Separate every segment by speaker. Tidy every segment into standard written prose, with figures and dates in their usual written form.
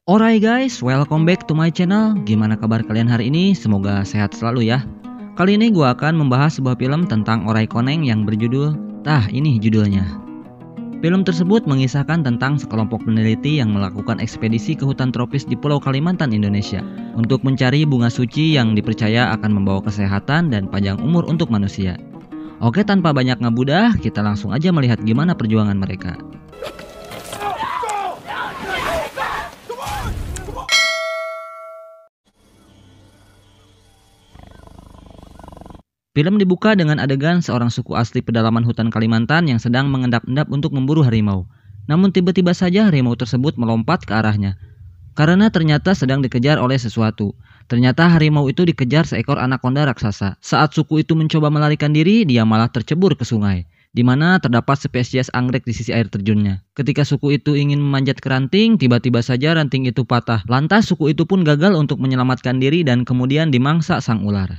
Speaker 1: Alright guys, welcome back to my channel. Gimana kabar kalian hari ini? Semoga sehat selalu ya. Kali ini gue akan membahas sebuah film tentang Oray Koneng yang berjudul Tah Ini Judulnya. Film tersebut mengisahkan tentang sekelompok peneliti yang melakukan ekspedisi ke hutan tropis di Pulau Kalimantan, Indonesia untuk mencari bunga suci yang dipercaya akan membawa kesehatan dan panjang umur untuk manusia. Oke, tanpa banyak ngabudah, kita langsung aja melihat gimana perjuangan mereka. Film dibuka dengan adegan seorang suku asli pedalaman hutan Kalimantan yang sedang mengendap-endap untuk memburu harimau. Namun tiba-tiba saja harimau tersebut melompat ke arahnya. Karena ternyata sedang dikejar oleh sesuatu. Ternyata harimau itu dikejar seekor anakonda raksasa. Saat suku itu mencoba melarikan diri, dia malah tercebur ke sungai, di mana terdapat spesies anggrek di sisi air terjunnya. Ketika suku itu ingin memanjat ke ranting, tiba-tiba saja ranting itu patah. Lantas suku itu pun gagal untuk menyelamatkan diri dan kemudian dimangsa sang ular.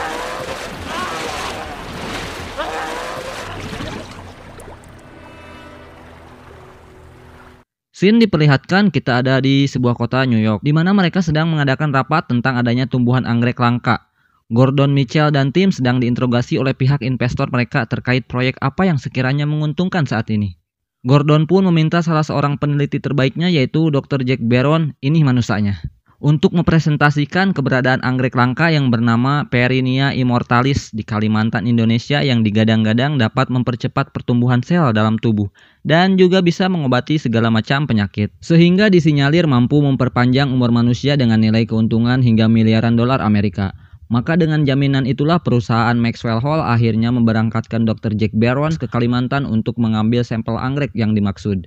Speaker 1: Scene diperlihatkan kita ada di sebuah kota New York, di mana mereka sedang mengadakan rapat tentang adanya tumbuhan anggrek langka. Gordon Mitchell dan tim sedang diinterogasi oleh pihak investor mereka terkait proyek apa yang sekiranya menguntungkan saat ini. Gordon pun meminta salah seorang peneliti terbaiknya, yaitu Dr. Jack Barron, ini manusanya, untuk mempresentasikan keberadaan anggrek langka yang bernama Perinia immortalis di Kalimantan, Indonesia yang digadang-gadang dapat mempercepat pertumbuhan sel dalam tubuh dan juga bisa mengobati segala macam penyakit, sehingga disinyalir mampu memperpanjang umur manusia dengan nilai keuntungan hingga miliaran dolar Amerika. Maka dengan jaminan itulah perusahaan Maxwell Hall akhirnya memberangkatkan Dr. Jack Barron ke Kalimantan untuk mengambil sampel anggrek yang dimaksud.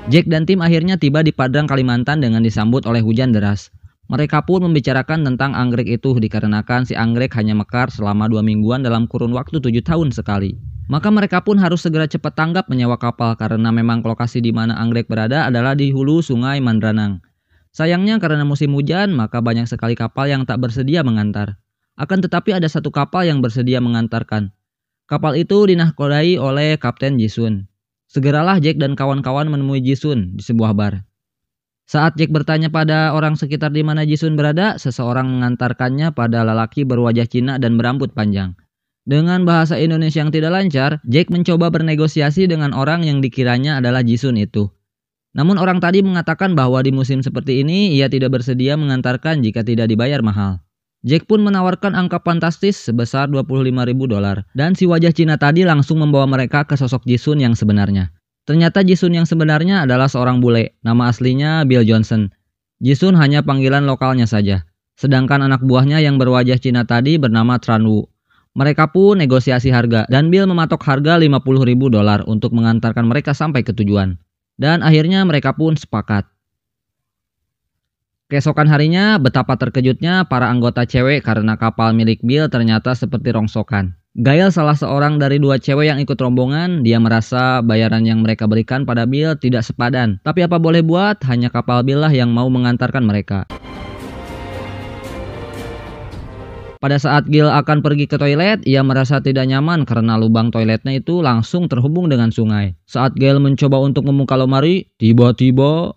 Speaker 1: Jack dan tim akhirnya tiba di Padang, Kalimantan dengan disambut oleh hujan deras. Mereka pun membicarakan tentang anggrek itu dikarenakan si anggrek hanya mekar selama 2 mingguan dalam kurun waktu 7 tahun sekali. Maka mereka pun harus segera cepat tanggap menyewa kapal karena memang lokasi di mana anggrek berada adalah di hulu sungai Mandranang. Sayangnya karena musim hujan maka banyak sekali kapal yang tak bersedia mengantar. Akan tetapi ada satu kapal yang bersedia mengantarkan. Kapal itu dinahkodai oleh Kapten Jisun. Segeralah Jack dan kawan-kawan menemui Jisun di sebuah bar. Saat Jack bertanya pada orang sekitar di mana Jisun berada, seseorang mengantarkannya pada lelaki berwajah Cina dan berambut panjang. Dengan bahasa Indonesia yang tidak lancar, Jack mencoba bernegosiasi dengan orang yang dikiranya adalah Jisun itu. Namun orang tadi mengatakan bahwa di musim seperti ini ia tidak bersedia mengantarkan jika tidak dibayar mahal. Jack pun menawarkan angka fantastis sebesar $25.000 dan si wajah Cina tadi langsung membawa mereka ke sosok Jisun yang sebenarnya. Ternyata Jisun yang sebenarnya adalah seorang bule, nama aslinya Bill Johnson. Jisun hanya panggilan lokalnya saja. Sedangkan anak buahnya yang berwajah Cina tadi bernama Tran Wu. Mereka pun negosiasi harga dan Bill mematok harga $50.000 untuk mengantarkan mereka sampai ke tujuan. Dan akhirnya mereka pun sepakat. Keesokan harinya, betapa terkejutnya para anggota cewek karena kapal milik Bill ternyata seperti rongsokan. Gail, salah seorang dari 2 cewek yang ikut rombongan, dia merasa bayaran yang mereka berikan pada Bill tidak sepadan. Tapi apa boleh buat, hanya kapal Bill lah yang mau mengantarkan mereka. Pada saat Gil akan pergi ke toilet, ia merasa tidak nyaman karena lubang toiletnya itu langsung terhubung dengan sungai. Saat Gail mencoba untuk membuka lemari, tiba-tiba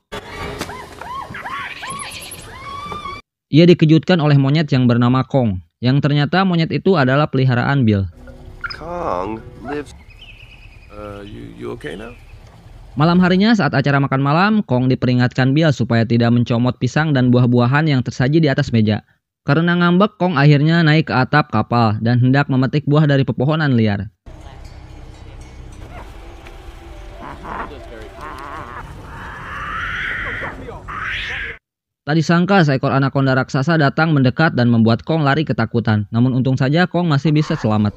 Speaker 1: ia dikejutkan oleh monyet yang bernama Kong, yang ternyata monyet itu adalah peliharaan Bill.
Speaker 2: Kong lives. You okay now?
Speaker 1: Malam harinya saat acara makan malam, Kong diperingatkan Bill supaya tidak mencomot pisang dan buah-buahan yang tersaji di atas meja. Karena ngambek, Kong akhirnya naik ke atap kapal dan hendak memetik buah dari pepohonan liar. Tak disangka seekor anakonda raksasa datang mendekat dan membuat Kong lari ketakutan. Namun untung saja Kong masih bisa selamat.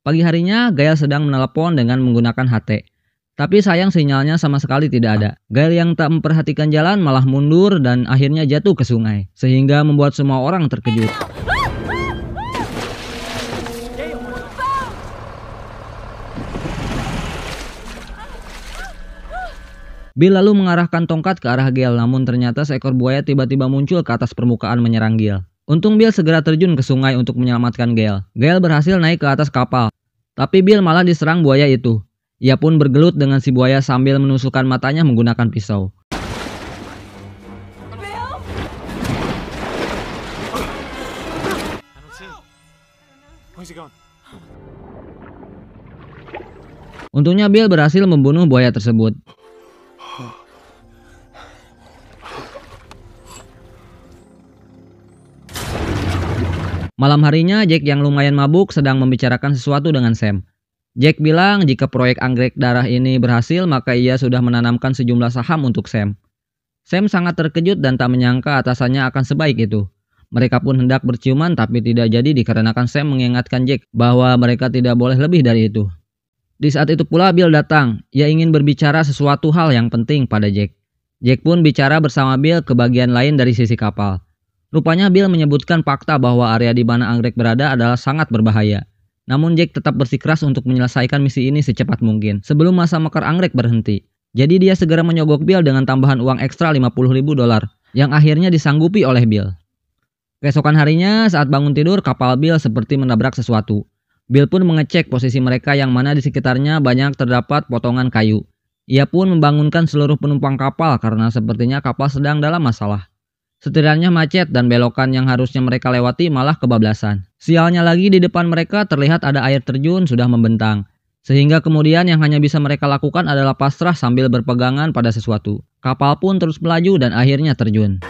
Speaker 1: Pagi harinya, Gail sedang menelepon dengan menggunakan HT. Tapi sayang sinyalnya sama sekali tidak ada. Gail yang tak memperhatikan jalan malah mundur dan akhirnya jatuh ke sungai. Sehingga membuat semua orang terkejut. Bill lalu mengarahkan tongkat ke arah Gale, namun ternyata seekor buaya tiba-tiba muncul ke atas permukaan menyerang Gale. Untung Bill segera terjun ke sungai untuk menyelamatkan Gale. Gale berhasil naik ke atas kapal, tapi Bill malah diserang buaya itu. Ia pun bergelut dengan si buaya sambil menusukkan matanya menggunakan pisau. Untungnya Bill berhasil membunuh buaya tersebut. Malam harinya, Jack yang lumayan mabuk sedang membicarakan sesuatu dengan Sam. Jack bilang jika proyek anggrek darah ini berhasil, maka ia sudah menanamkan sejumlah saham untuk Sam. Sam sangat terkejut dan tak menyangka atasannya akan sebaik itu. Mereka pun hendak berciuman tapi tidak jadi dikarenakan Sam mengingatkan Jack bahwa mereka tidak boleh lebih dari itu. Di saat itu pula Bill datang. Ia ingin berbicara sesuatu hal yang penting pada Jack. Jack pun bicara bersama Bill ke bagian lain dari sisi kapal. Rupanya Bill menyebutkan fakta bahwa area di mana anggrek berada adalah sangat berbahaya. Namun Jack tetap bersikeras untuk menyelesaikan misi ini secepat mungkin sebelum masa mekar anggrek berhenti. Jadi dia segera menyogok Bill dengan tambahan uang ekstra $50.000 yang akhirnya disanggupi oleh Bill. Keesokan harinya saat bangun tidur, kapal Bill seperti menabrak sesuatu. Bill pun mengecek posisi mereka yang mana di sekitarnya banyak terdapat potongan kayu. Ia pun membangunkan seluruh penumpang kapal karena sepertinya kapal sedang dalam masalah. Setirannya macet dan belokan yang harusnya mereka lewati malah kebablasan. Sialnya lagi di depan mereka terlihat ada air terjun sudah membentang. Sehingga kemudian yang hanya bisa mereka lakukan adalah pasrah sambil berpegangan pada sesuatu. Kapal pun terus melaju dan akhirnya terjun.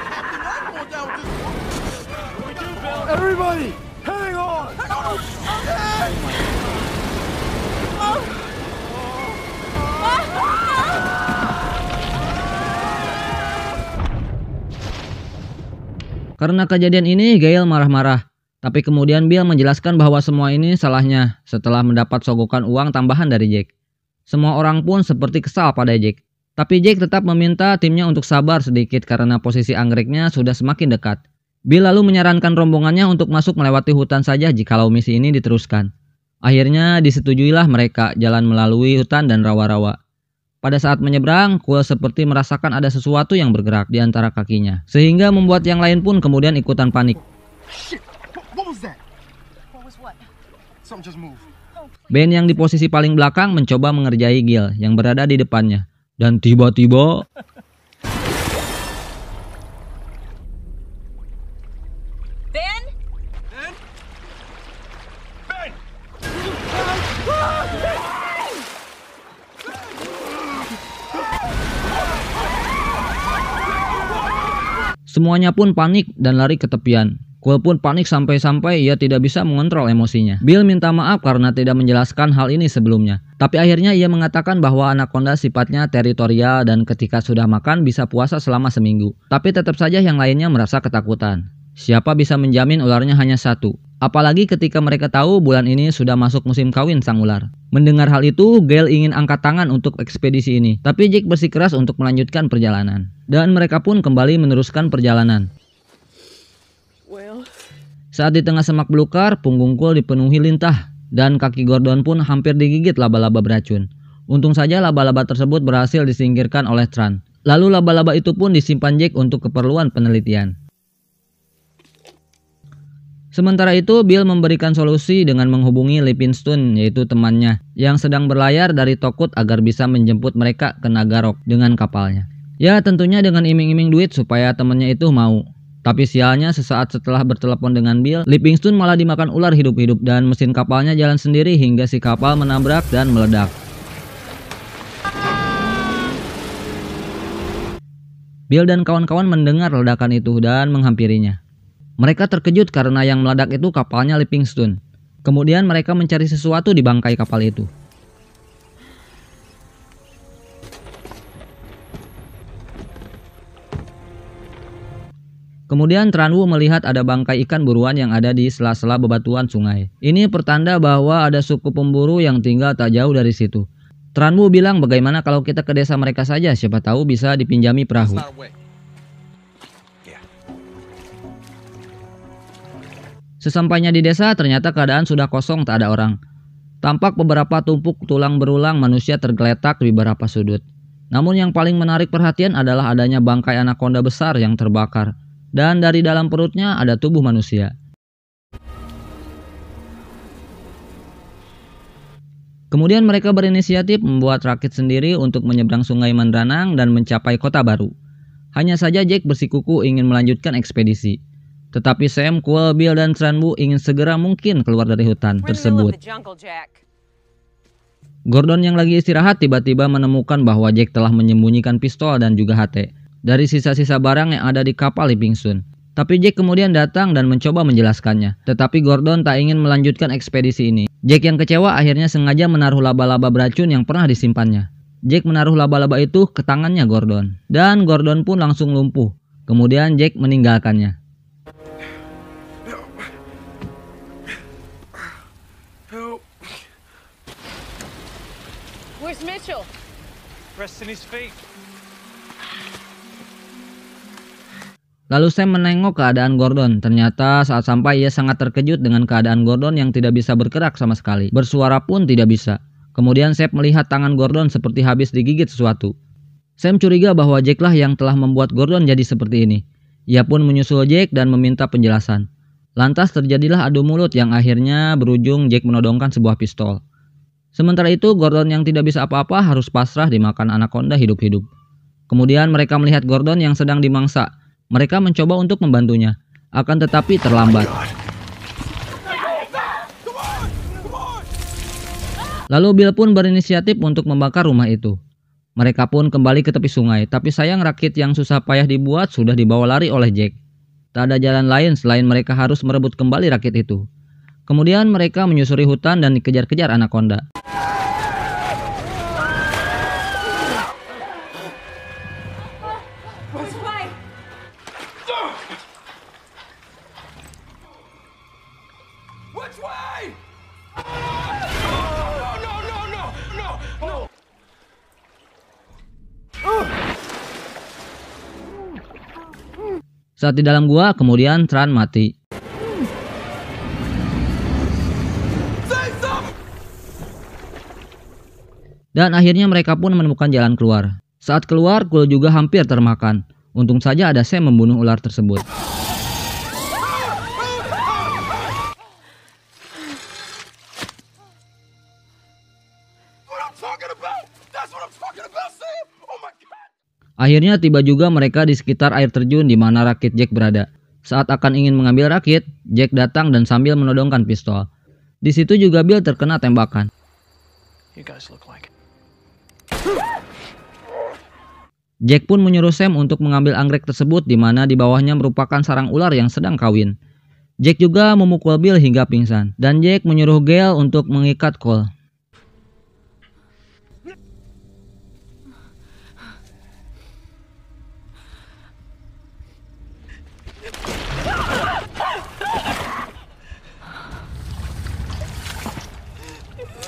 Speaker 2: Everybody, hang on!
Speaker 1: Karena kejadian ini, Gale marah-marah. Tapi kemudian Bill menjelaskan bahwa semua ini salahnya setelah mendapat sogokan uang tambahan dari Jack. Semua orang pun seperti kesal pada Jack. Tapi Jack tetap meminta timnya untuk sabar sedikit karena posisi anggreknya sudah semakin dekat. Bill lalu menyarankan rombongannya untuk masuk melewati hutan saja jikalau misi ini diteruskan. Akhirnya disetujuilah mereka jalan melalui hutan dan rawa-rawa. Pada saat menyeberang, Quill seperti merasakan ada sesuatu yang bergerak di antara kakinya. Sehingga membuat yang lain pun kemudian ikutan panik. Ben yang di posisi paling belakang mencoba mengerjai Gil yang berada di depannya. Dan tiba-tiba...
Speaker 3: Ben?
Speaker 2: Ben? Ben!
Speaker 1: Semuanya pun panik dan lari ke tepian. Quill pun panik sampai-sampai ia tidak bisa mengontrol emosinya. Bill minta maaf karena tidak menjelaskan hal ini sebelumnya. Tapi akhirnya ia mengatakan bahwa anaconda sifatnya teritorial dan ketika sudah makan bisa puasa selama seminggu. Tapi tetap saja yang lainnya merasa ketakutan. Siapa bisa menjamin ularnya hanya satu? Apalagi ketika mereka tahu bulan ini sudah masuk musim kawin sang ular. Mendengar hal itu, Gale ingin angkat tangan untuk ekspedisi ini. Tapi Jack bersikeras untuk melanjutkan perjalanan. Dan mereka pun kembali meneruskan perjalanan. Saat di tengah semak belukar, punggung Quill dipenuhi lintah. Dan kaki Gordon pun hampir digigit laba-laba beracun. Untung saja laba-laba tersebut berhasil disingkirkan oleh Tran. Lalu laba-laba itu pun disimpan Jack untuk keperluan penelitian. Sementara itu, Bill memberikan solusi dengan menghubungi Livingstone, yaitu temannya, yang sedang berlayar dari Tokut agar bisa menjemput mereka ke Nagarok dengan kapalnya. Ya, tentunya dengan iming-iming duit supaya temannya itu mau. Tapi sialnya sesaat setelah bertelepon dengan Bill, Livingstone malah dimakan ular hidup-hidup dan mesin kapalnya jalan sendiri hingga si kapal menabrak dan meledak. Bill dan kawan-kawan mendengar ledakan itu dan menghampirinya. Mereka terkejut karena yang meledak itu kapalnya Livingstone. Kemudian mereka mencari sesuatu di bangkai kapal itu. Kemudian Tranwu melihat ada bangkai ikan buruan yang ada di sela-sela bebatuan sungai. Ini pertanda bahwa ada suku pemburu yang tinggal tak jauh dari situ. Tranwu bilang bagaimana kalau kita ke desa mereka saja, siapa tahu bisa dipinjami perahu. Sesampainya di desa, ternyata keadaan sudah kosong, tak ada orang. Tampak beberapa tumpuk tulang berulang manusia tergeletak di beberapa sudut. Namun yang paling menarik perhatian adalah adanya bangkai anaconda besar yang terbakar. Dan dari dalam perutnya ada tubuh manusia. Kemudian mereka berinisiatif membuat rakit sendiri untuk menyeberang sungai Mandranang dan mencapai kota baru. Hanya saja Jack bersikukuh ingin melanjutkan ekspedisi. Tetapi Sam, Cole, Bill, dan Tranbu ingin segera mungkin keluar dari hutan tersebut. Gordon yang lagi istirahat tiba-tiba menemukan bahwa Jack telah menyembunyikan pistol dan juga HT dari sisa-sisa barang yang ada di kapal Iping Sun. Tapi Jack kemudian datang dan mencoba menjelaskannya. Tetapi Gordon tak ingin melanjutkan ekspedisi ini. Jack yang kecewa akhirnya sengaja menaruh laba-laba beracun yang pernah disimpannya. Jack menaruh laba-laba itu ke tangannya Gordon. Dan Gordon pun langsung lumpuh. Kemudian Jack meninggalkannya.
Speaker 3: Where's Mitchell?
Speaker 2: Resting his feet.
Speaker 1: Lalu Sam menengok keadaan Gordon. Ternyata saat sampai ia sangat terkejut dengan keadaan Gordon yang tidak bisa bergerak sama sekali. Bersuara pun tidak bisa. Kemudian Sam melihat tangan Gordon seperti habis digigit sesuatu. Sam curiga bahwa Jack lah yang telah membuat Gordon jadi seperti ini. Ia pun menyusul Jack dan meminta penjelasan. Lantas terjadilah adu mulut yang akhirnya berujung Jack menodongkan sebuah pistol. Sementara itu Gordon yang tidak bisa apa-apa harus pasrah dimakan anaconda hidup-hidup. Kemudian mereka melihat Gordon yang sedang dimangsa. Mereka mencoba untuk membantunya, akan tetapi terlambat. Lalu Bill pun berinisiatif untuk membakar rumah itu. Mereka pun kembali ke tepi sungai, tapi sayang rakit yang susah payah dibuat sudah dibawa lari oleh Jack. Tak ada jalan lain selain mereka harus merebut kembali rakit itu. Kemudian mereka menyusuri hutan dan dikejar-kejar anaconda.
Speaker 2: Which way? No.
Speaker 1: Saat di dalam gua, kemudian Tran mati. Dan akhirnya mereka pun menemukan jalan keluar. Saat keluar, Cole juga hampir termakan. Untung saja ada Sam membunuh ular tersebut. Akhirnya tiba juga mereka di sekitar air terjun di mana rakit Jack berada. Saat akan ingin mengambil rakit, Jack datang dan sambil menodongkan pistol. Di situ juga Bill terkena tembakan. Jack pun menyuruh Sam untuk mengambil anggrek tersebut di mana di bawahnya merupakan sarang ular yang sedang kawin. Jack juga memukul Bill hingga pingsan dan Jack menyuruh Gale untuk mengikat Cole.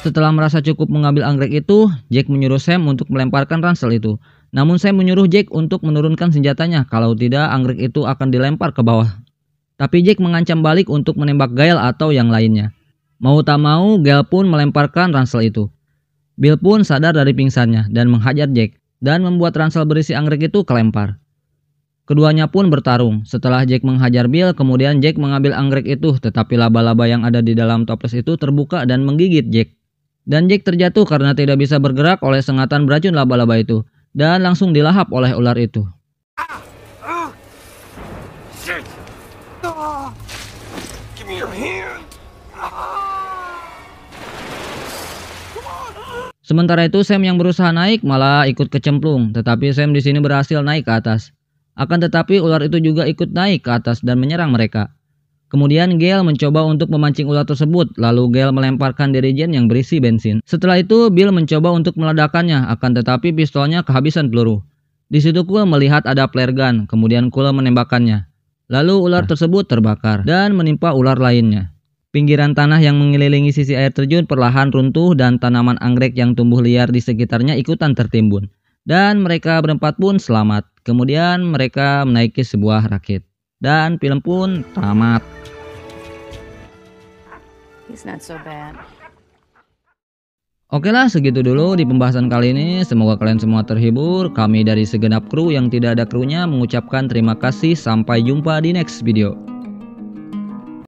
Speaker 1: Setelah merasa cukup mengambil anggrek itu, Jack menyuruh Sam untuk melemparkan ransel itu. Namun Sam menyuruh Jack untuk menurunkan senjatanya, kalau tidak anggrek itu akan dilempar ke bawah. Tapi Jack mengancam balik untuk menembak Gale atau yang lainnya. Mau tak mau, Gale pun melemparkan ransel itu. Bill pun sadar dari pingsannya dan menghajar Jack, dan membuat ransel berisi anggrek itu kelempar. Keduanya pun bertarung. Setelah Jack menghajar Bill, kemudian Jack mengambil anggrek itu, tetapi laba-laba yang ada di dalam toples itu terbuka dan menggigit Jack. Dan Jack terjatuh karena tidak bisa bergerak oleh sengatan beracun laba-laba itu. Dan langsung dilahap oleh ular itu. Sementara itu Sam yang berusaha naik malah ikut kecemplung. Tetapi Sam di sini berhasil naik ke atas. Akan tetapi ular itu juga ikut naik ke atas dan menyerang mereka. Kemudian Gale mencoba untuk memancing ular tersebut, lalu Gale melemparkan dirijen yang berisi bensin. Setelah itu Bill mencoba untuk meledakkannya, akan tetapi pistolnya kehabisan peluru. Di situ Cole melihat ada flare gun, kemudian Cole menembakkannya. Lalu ular tersebut terbakar dan menimpa ular lainnya. Pinggiran tanah yang mengelilingi sisi air terjun perlahan runtuh dan tanaman anggrek yang tumbuh liar di sekitarnya ikutan tertimbun. Dan mereka berempat pun selamat. Kemudian mereka menaiki sebuah rakit. Dan film pun tamat.
Speaker 3: He's not so bad.
Speaker 1: Oke lah, segitu dulu di pembahasan kali ini. Semoga kalian semua terhibur. Kami dari segenap kru yang tidak ada krunya mengucapkan terima kasih. Sampai jumpa di next video.